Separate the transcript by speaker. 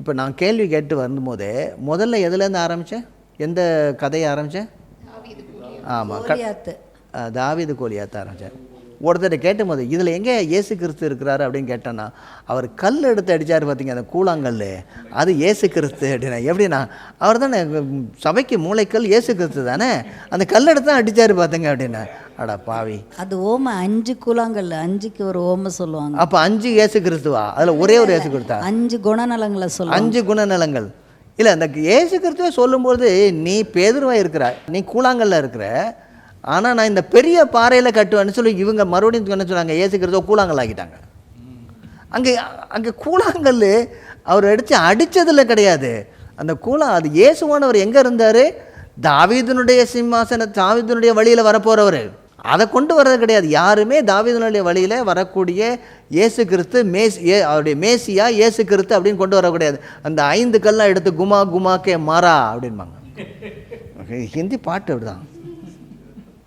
Speaker 1: இப்போ நான் கேள்வி கேட்டு வரும்போதே முதல்ல எதுலேருந்து ஆரம்பித்தேன்? எந்த கதையை ஆரம்பித்தேன்? ஆமாம், தாவீது கோலியாத்த ஆரம்பித்தேன். ஒருத்தர் கேட்டும்போது இதில் எங்கே இயேசு கிறிஸ்து இருக்கிறாரு அப்படின்னு கேட்டேன்னா, அவர் கல் எடுத்து அடித்தார் பார்த்தீங்க, அந்த கூழாங்கல், அது இயேசு கிறிஸ்து அப்படின்னா. எப்படின்னா, அவர் தானே சபைக்கு மூளைக்கல் இயேசு கிறிஸ்து தானே, அந்த கல் எடுத்து தான் அடித்தார் பார்த்துங்க அப்படின்னா. அடா பாவி,
Speaker 2: அது ஓமை. 5 கூழாங்கல், 5க்கு ஒரு ஓமை சொல்லுவாங்க.
Speaker 1: அப்போ 5 இயேசு கிறிஸ்துவா? அதில் ஒரே ஒரு இயேசு கிறிஸ்தா?
Speaker 2: 5 குணநலங்களை சொல்லுவாங்க.
Speaker 1: 5 குணநலங்கள் இல்லை. அந்த இயேசு கிறிஸ்துவை சொல்லும்போது நீ பேதுருவாக இருக்கிற, நீ கூழாங்கல்ல இருக்கிற, ஆனால் நான் இந்த பெரிய பாறையில் கட்டுவேன்னு சொல்லி இவங்க மறுபடியும் என்ன சொன்னாங்க, இயேசு கிறிஸ்துவ கூழாங்கல் ஆக்கிட்டாங்க. அங்கே கூழாங்கல் அவர் அடித்ததில் கிடையாது. அந்த அது இயேசுவானவர் எங்கே இருந்தார்? தாவீதுனுடைய சிம்மாசன, தாவீதுனுடைய வழியில் வரப்போகிறவர். அதை கொண்டு வர்றது கிடையாது. யாருமே தாவீதுனுடைய வழியில் வரக்கூடிய இயேசு கிறிஸ்து அவருடைய மேசியா இயேசு கிறிஸ்து அப்படின்னு கொண்டு வர கிடையாது. அந்த 5 கல்லாம் எடுத்து குமா குமாக்கே மாறா அப்படின்பாங்க. ஹிந்தி பாட்டு அப்படிதான்.